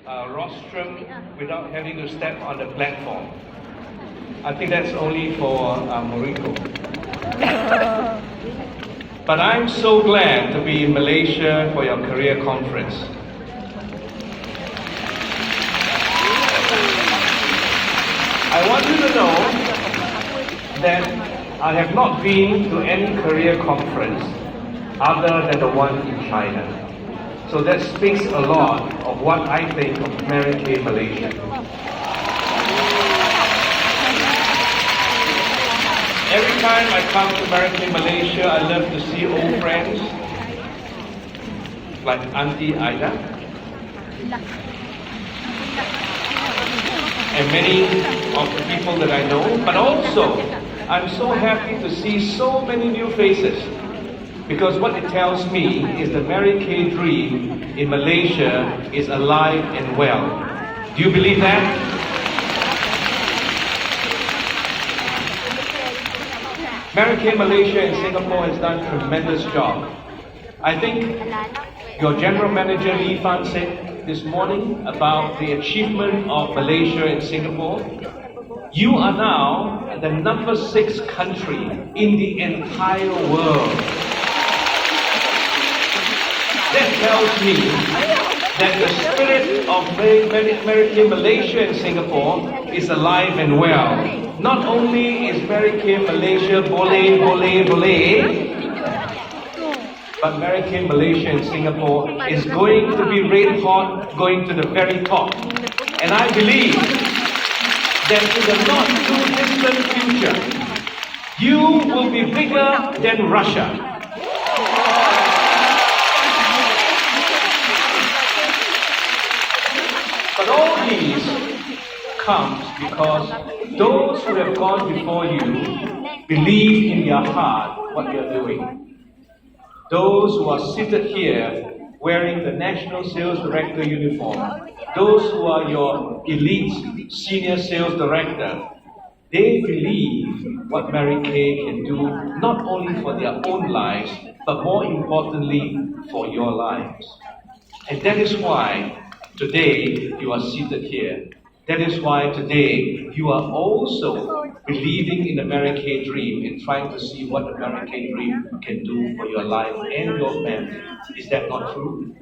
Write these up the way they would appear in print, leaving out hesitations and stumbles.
rostrum without having to step on the platform. I think that's only for Moriko. But I'm so glad to be in Malaysia for your career conference. I want you to know that I have not been to any career conference other than the one in China. So that speaks a lot of what I think of MaryKay Malaysia. Every time I come to MaryKay Malaysia, I love to see old friends like Auntie Aida and many of the people that I know, but also I'm so happy to see so many new faces, because what it tells me is the MaryKay dream in Malaysia is alive and well. Do you believe that? MaryKay Malaysia and Singapore has done a tremendous job. I think your General Manager Lee Fan said this morning about the achievement of Malaysia and Singapore. You are now the number 6 country in the entire world. That tells me that the spirit of MaryKay Malaysia and Singapore is alive and well. Not only is MaryKay Malaysia boleh, but MaryKay Malaysia and Singapore is going to be red hot, going to the very top. And I believe that in the not too distant future, you will be bigger than Russia. But all these comes because those who have gone before you believe in their heart what they are doing. Those who are seated here wearing the National Sales Director uniform, those who are your elite Senior Sales Director, they believe what MaryKay can do not only for their own lives, but more importantly for your lives. And that is why today you are seated here. That is why today you are also believing in the MaryKay dream and trying to see what the MaryKay dream can do for your life and your family. Is that not true?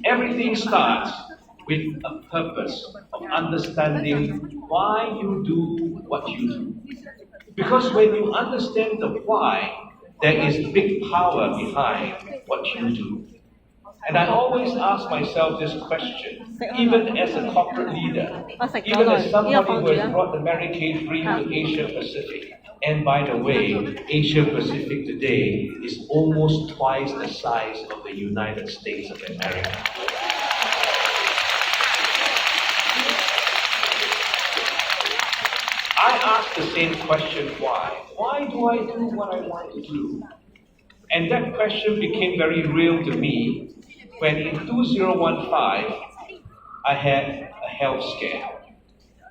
Everything starts with a purpose of understanding why you do what you do. Because when you understand the why, there is big power behind what you do. And I always ask myself this question, even as a corporate leader, even as somebody who has brought the MaryKay dream to Asia Pacific. And by the way, Asia Pacific today is almost twice the size of the United States of America. I ask the same question, why? Why do I do what I want to do? And that question became very real to me when in 2015, I had a health scare.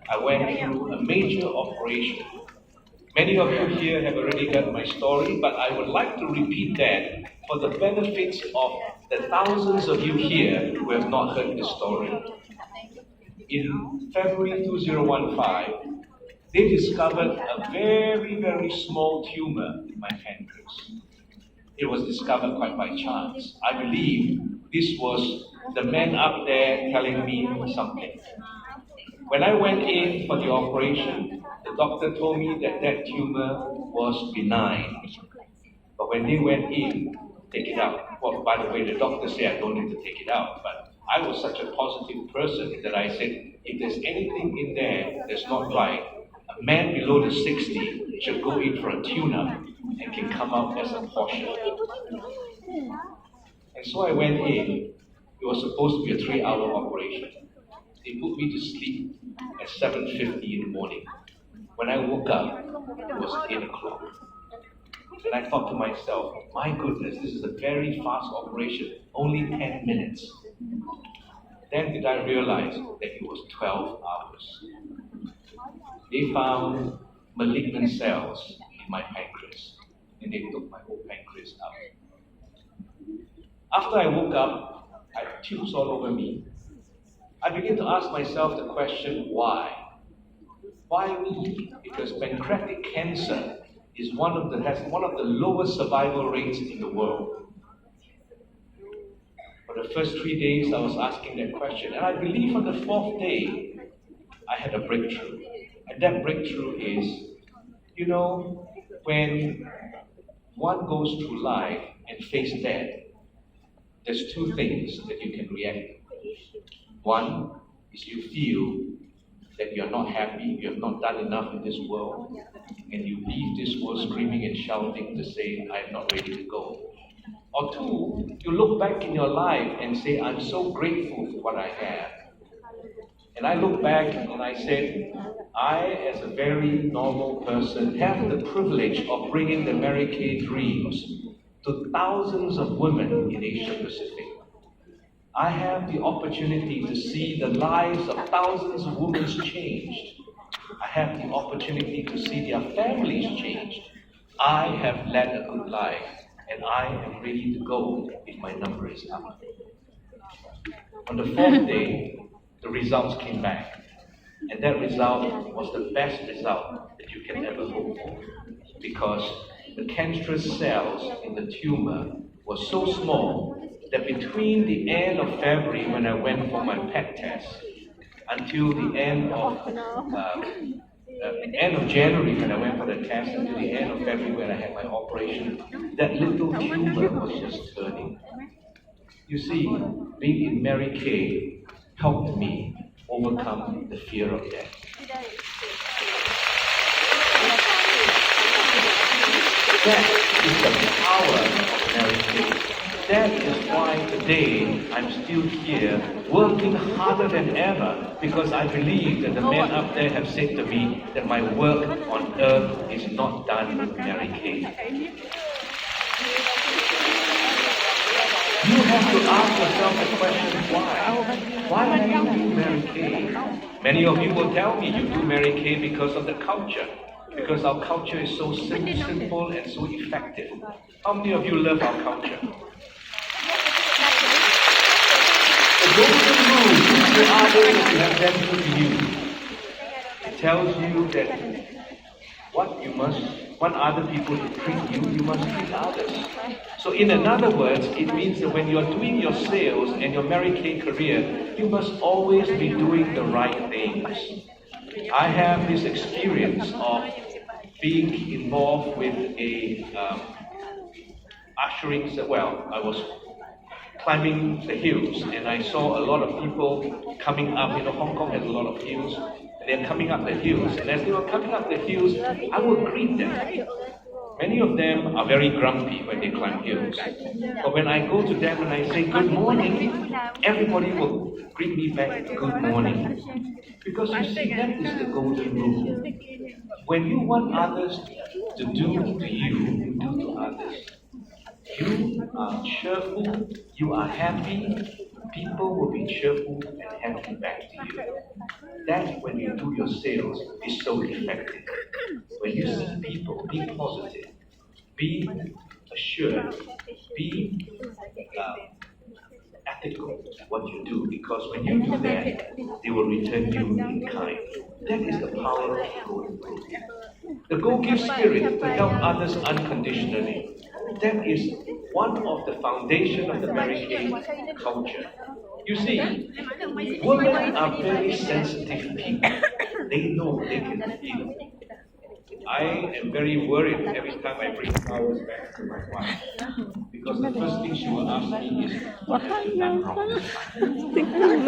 I went through a major operation. Many of you here have already heard my story, but I would like to repeat that for the benefits of the thousands of you here who have not heard this story. In February 2015, they discovered a very, very small tumor in my pancreas. It was discovered quite by chance. I believe this was the man up there telling me something. When I went in for the operation, the doctor told me that that tumor was benign. But when they went in, take it out. Well, by the way, the doctor said I don't need to take it out. But I was such a positive person that I said, if there's anything in there that's not right, a man below the 60 should go in for a tune-up and can come out as a Porsche. And so I went in. It was supposed to be a 3-hour operation. They put me to sleep at 7:50 in the morning. When I woke up, it was 8 o'clock. And I thought to myself, my goodness, this is a very fast operation, only 10 minutes. Then did I realize that it was 12 hours. They found malignant cells in my pancreas, and they took my whole pancreas out. After I woke up, I had tubes all over me. I began to ask myself the question, why? Why me? Because pancreatic cancer has one of the lowest survival rates in the world. For the first 3 days, I was asking that question, and I believe on the 4th day, I had a breakthrough. And that breakthrough is, when one goes through life and face death, there's 2 things that you can react to. One is you feel that you're not happy, you have not done enough in this world, and you leave this world screaming and shouting to say, I'm not ready to go. Or 2, you look back in your life and say, I'm so grateful for what I have. And I look back and I said, I, as a very normal person, have the privilege of bringing the MaryKay dreams to thousands of women in Asia Pacific. I have the opportunity to see the lives of thousands of women changed. I have the opportunity to see their families changed. I have led a good life, and I am ready to go if my number is up. On the 4th day, the results came back. And that result was the best result that you can ever hope for. Because the cancerous cells in the tumor were so small that between the end of February, when I went for my PET test, until the end of January, when I went for the test, until the end of February, when I had my operation, that little tumor was just turning. You see, being in MaryKay helped me overcome the fear of death. That is the power of MaryKay. That is why today I'm still here, working harder than ever, because I believe that the men up there have said to me that my work on earth is not done with MaryKay. You have to ask yourself the question, why? Why do you do MaryKay? Many of you will tell me you do MaryKay because of the culture, because our culture is so simple and so effective. How many of you love our culture? The golden rule, the others that you have them to you, it tells you that want other people to treat you, you must treat others. So in other words, it means that when you're doing your sales and your MaryKay career, you must always be doing the right things. I have this experience of being involved with a ushering, I was climbing the hills and I saw a lot of people coming up. Hong Kong has a lot of hills. They're coming up the hills, and as they were coming up the hills, I would greet them. Many of them are very grumpy when they climb hills. But when I go to them and I say, good morning, everybody will greet me back, good morning. Because you see, that is the golden rule. When you want others to do to you, you do to others. You are cheerful, you are happy, people will be cheerful and happy back to you. That's when you do your sales is so effective. When you see people, be positive, be assured, be ethical in what you do, because when you do that, they will return you in kind. That is the power of the golden rule. The go-give spirit to help others unconditionally. That is one of the foundation of the MaryKay culture. You see, women are very sensitive people. They know, they can feel. I am very worried every time I bring flowers back to my wife. Because the first thing she will ask me is, what have you done wrong this time?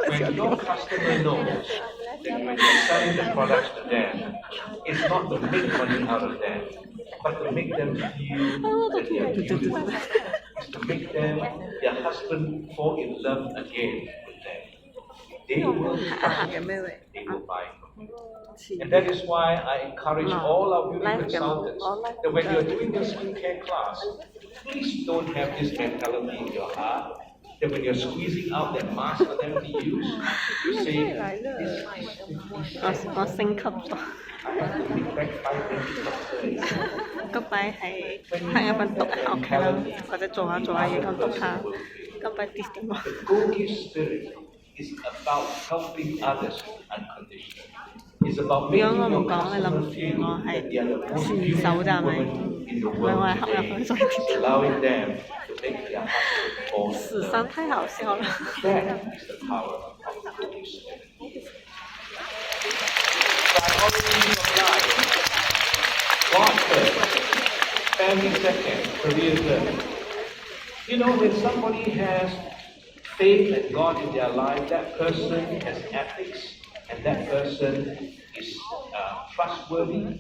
When your customer knows that when you're selling the products to them, it's not to make money out of them, but to make them feel that they are beautiful. It's to make their husband fall in love again with them. They will trust you. They will buy from you. And that is why I encourage all our beauty consultants that when you're doing your skincare class, please don't have this mentality in your heart that when you're squeezing out that mask for them to use, you say,我升級咗， I have to take back 5 minutes after. 今擺係睇一份讀下屋企啦，或者做下嘢咁讀下，今擺 dis 點啊？ The go-gift spirit is about helping others unconditionally. It's about 如 making 果我唔 your 講，你 customer 諗住 feel 我 that 係 they are the most 自 beautiful 首咋係咪？ woman in the 唔係我係 world 合入 today, 去所以知道。 allowing them to make their husband fall in 時 love. 生太好笑啦！ That is the power of the Holy Spirit. Priority of life. God first, family second, career third. You know, when somebody has faith and God in their life, that person has ethics, and that person is trustworthy.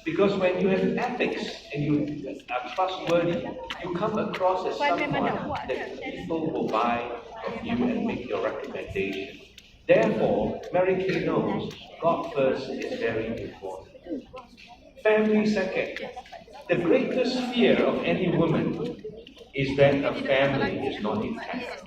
Because when you have ethics and you are trustworthy, you come across as someone that people will buy from you and make your recommendation. Therefore, MaryKay knows God first is very important. Family second. The greatest fear of any woman is that a family is not intact.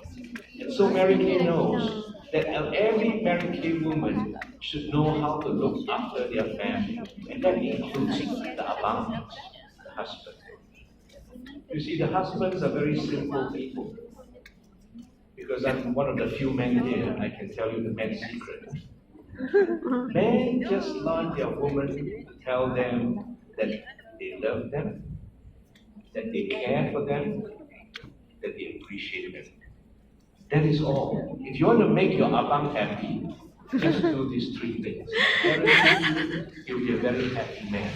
And so MaryKay knows that every MaryKay woman should know how to look after their family, and that includes the abang, the husband. You see, the husbands are very simple people. Because I'm one of the few men here, I can tell you the men's secret. Men just want their woman to tell them that they love them, that they care for them, that they appreciate them. That is all. If you want to make your abang happy, just do these 3 things. You'll be a very happy man.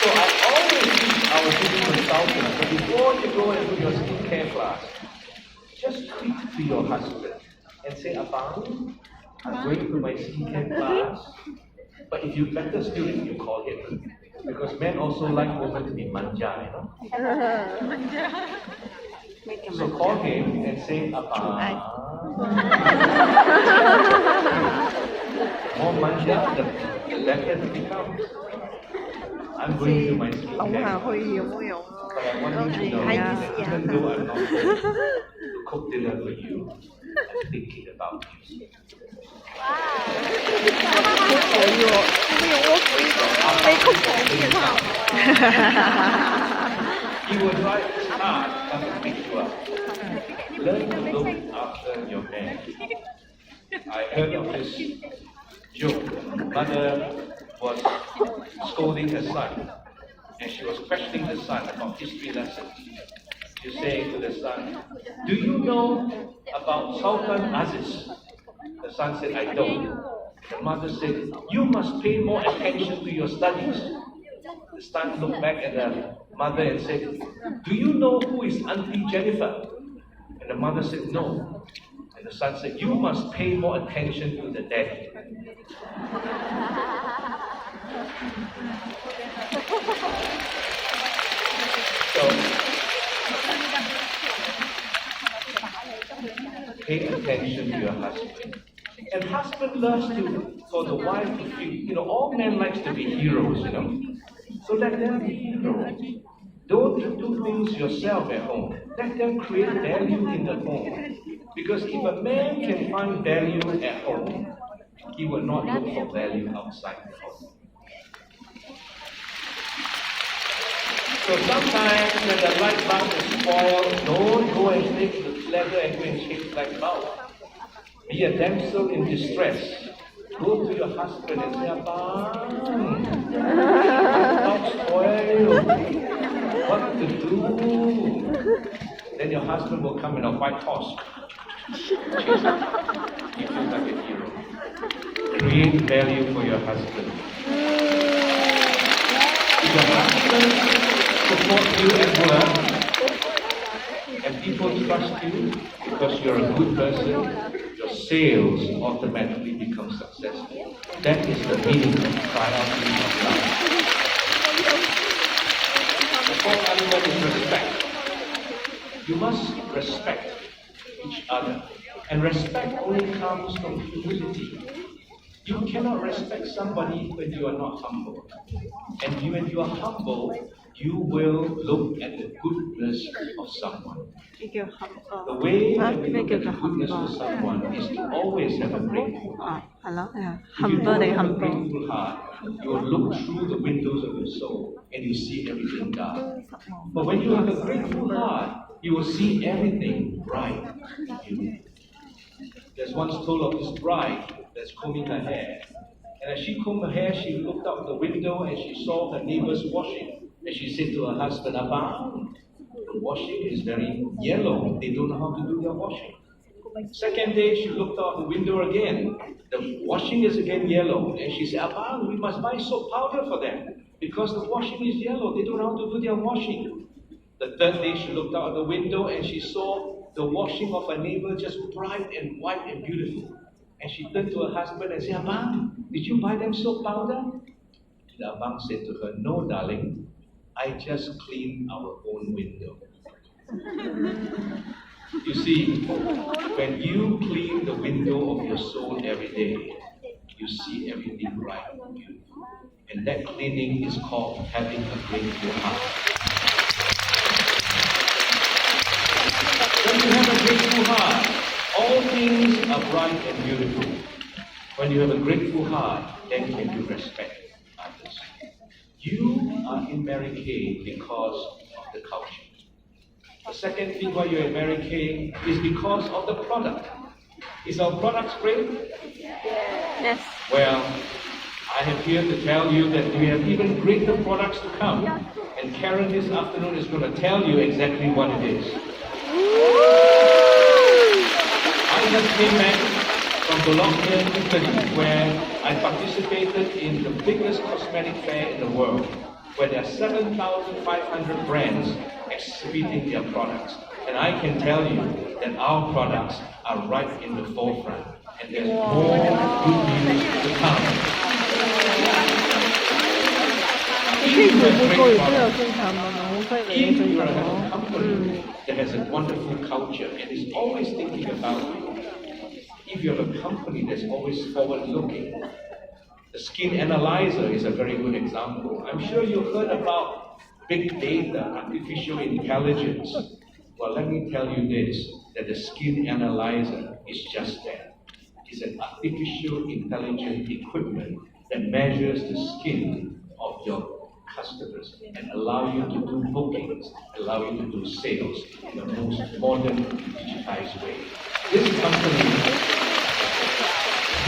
So I always teach our business consultants that before you go and do your skincare class, just speak to your husband and say, Abang, I'm going to my skincare class. But if you better still, you call him. Because men also like women to be manja, you know. So call him and say, Abang. More manja, the better it becomes. I'm going to my skincare class. But I want you to know that even though I'm not going to cook dinner for you, I'm thinking about you. You will try this hard, but it makes you up. Learn to look after your man. I heard of this joke. Mother was scolding her son, and she was questioning the son about history lessons. She's saying to the son, do you know about Sultan Aziz? The son said, I don't. The mother said, you must pay more attention to your studies. The son looked back at the mother and said, do you know who is Auntie Jennifer? And the mother said, no. And the son said, you must pay more attention to the daddy. So, pay attention to your husband. And husband loves for the wife to feel, all men likes to be heroes, So let them be heroes. Don't do things yourself at home. Let them create value in the home. Because if a man can find value at home, he will not look for value outside the home. So sometimes when the light bulb is spoiled, don't go and take the leather and go and change the light bulb. Be a damsel in distress. Go to your husband and say, Abang, light bulb spoiled. What to do? Then your husband will come in a white horse. Chase him. You feel like a hero. Create value for your husband. If your husband support you at work, and people trust you because you're a good person, your sales automatically become successful. That is the meaning of priority of life. The fourth element is respect. You must respect each other. And respect only comes from humility. You cannot respect somebody when you are not humble. And when you are humble, you will look at the goodness of someone. The way that we look at the goodness of someone is to always have a grateful heart. If you don't have a grateful heart, you will look through the windows of your soul and you see everything dark. But when you have a grateful heart, you will see everything bright. There's once told of this bride that's combing her hair. And as she combed her hair, she looked out the window and she saw her neighbors washing. And she said to her husband, Abang, the washing is very yellow. They don't know how to do their washing. Second day, she looked out the window again. The washing is again yellow. And she said, Abang, we must buy soap powder for them. Because the washing is yellow. They don't know how to do their washing. The third day, she looked out the window and she saw the washing of her neighbor just bright and white and beautiful. And she turned to her husband and said, Abang, did you buy them soap powder? The Abang said to her, no, darling, I just cleaned our own window. You see, when you clean the window of your soul every day, you see everything bright and beautiful. And that cleaning is called having a grateful heart. When you have a grateful heart, all things are bright and beautiful. When you have a grateful heart, then can you respect others. You are in MaryKay because of the culture. The second thing why you're in MaryKay is because of the product. Is our products great? Yes. Well, I am here to tell you that we have even greater products to come. And Karen this afternoon is going to tell you exactly what it is. I just came back from Bologna, Italy, where I participated in the biggest cosmetic fair in the world, where there are 7,500 brands exhibiting their products. And I can tell you that our products are right in the forefront, and there's more good news to come. If you are a company that has a wonderful culture and is always thinking about you, if you have a company that's always forward-looking, the skin analyzer is a very good example. I'm sure you've heard about big data, artificial intelligence. Well, let me tell you this, that the skin analyzer is just that. It's an artificial intelligent equipment that measures the skin of your customers and allow you to do bookings, allow you to do sales in the most modern, digitized way. This company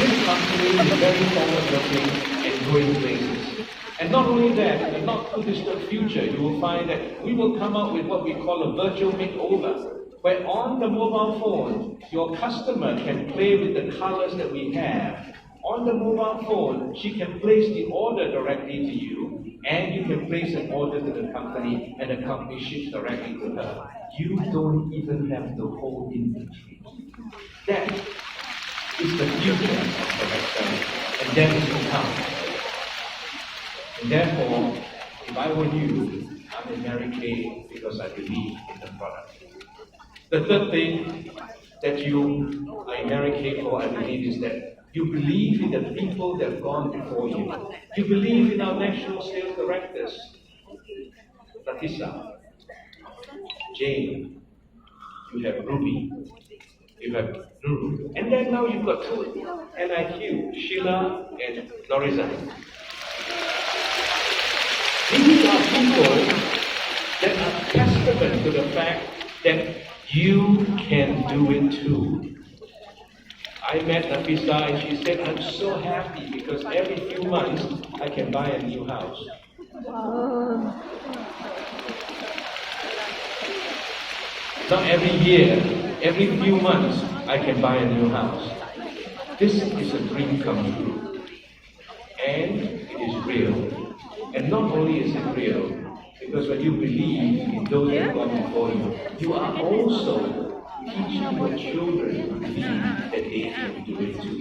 is very forward-looking and going places. And not only that, in the not too distant future, you will find that we will come out with what we call a virtual makeover, where on the mobile phone, your customer can play with the colors that we have. On the mobile phone, she can place the order directly to you, and you can place an order to the company, and the company ships directly to her. You don't even have the whole inventory. That is the future of direct selling, and that is to come. And therefore, if I were you, I'm in MaryKay because I believe in the product. The third thing that you are in MaryKay for, I believe, is that you believe in the people that have gone before you. You believe in our national sales directors, Latissa, Jane, you have Ruby, you have Nuru, and then now you've got two, NIQ, Sheila and Lorizan. These are people that are testament to the fact that you can do it too. I met Nafisa and she said, I'm so happy because every few months I can buy a new house. Not every year, every few months I can buy a new house. This is a dream come true. And it is real. And not only is it real, because when you believe in those that have gone before you, you are also teaching your children to believe that they can do it too.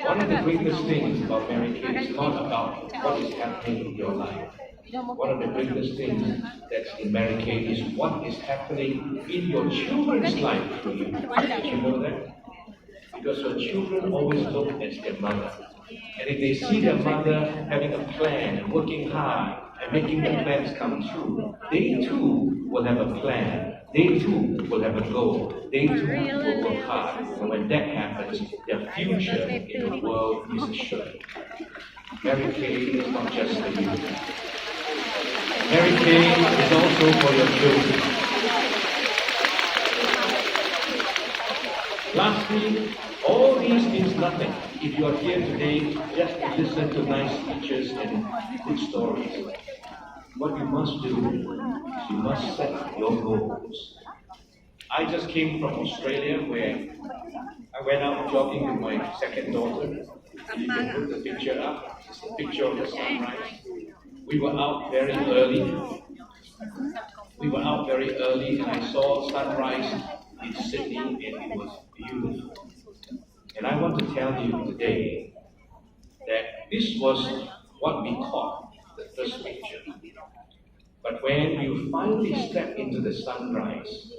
One of the greatest things about MaryKay is not about what is happening in your life. One of the greatest things that's in MaryKay is what is happening in your children's life for you. Did you know that? Because your children always look at their mother. And if they see their mother having a plan and working hard and making the plans come true, they too will have a plan. They too will have a goal. They too will work hard. And when that happens, their future in the world is assured. MaryKay is not just for you. MaryKay is also for your children. Lastly, all these means nothing if you are here today just to listen to nice speeches and good stories. What you must do is you must set your goals. I just came from Australia where I went out jogging with my second daughter. You can put the picture up. It's a picture of the sunrise. We were out very early. And I saw sunrise in Sydney and it was beautiful. And I want to tell you today that this was what we caught, the first picture. But when you finally step into the sunrise,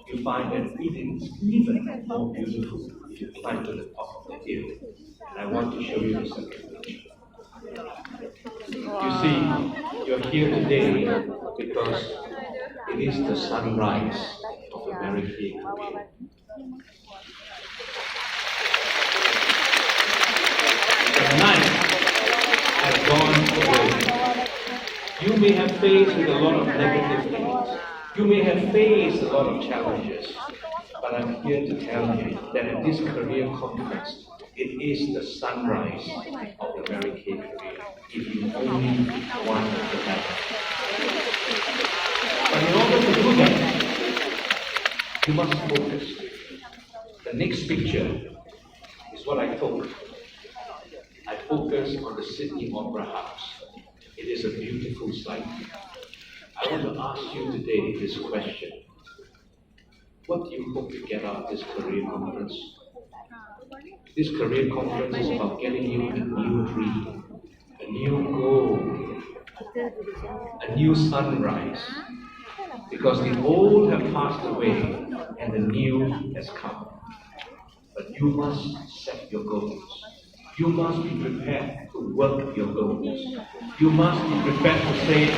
you find that it is even more beautiful if you climb to the top of the hill. And I want to show you the second picture. You see, you're here today because it is the sunrise of the MaryKay Career. The night has gone away. You may have faced with a lot of negative things. You may have faced a lot of challenges. But I'm here to tell you that at this career conference, it is the sunrise of the MaryKay Career. If you only want to have it. But in order to do that, you must focus. The next picture is what I told you. I focus on the Sydney Opera House. It is a beautiful sight. I want to ask you today this question. What do you hope to get out of this career conference? This career conference is about getting you a new dream, a new goal, a new sunrise. Because the old have passed away and the new has come. But you must set your goals. You must be prepared to work your goals. You must be prepared to say,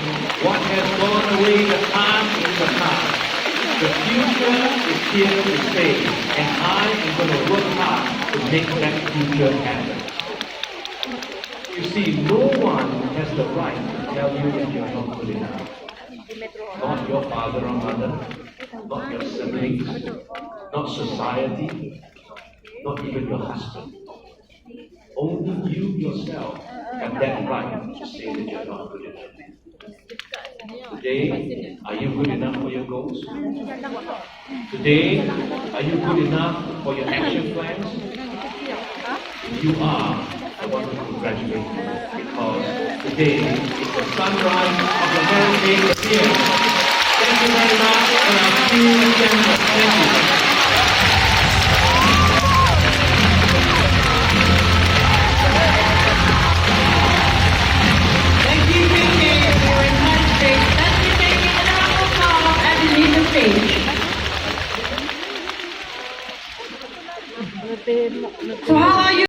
what has gone away in the past is the past. The future is here to stay, and I am going to work hard to make that future happen. You see, no one has the right to tell you that you're not good enough. Not your father or mother, not your siblings, not society, not even your husband. Only you yourself have that right to say that you're not good enough. Today, are you good enough for your goals? Today, are you good enough for your action plans? If you are, I want to congratulate you because today is the sunrise of the MaryKay Career. Thank you very much, and I'll see you again. Thank you. So how are you?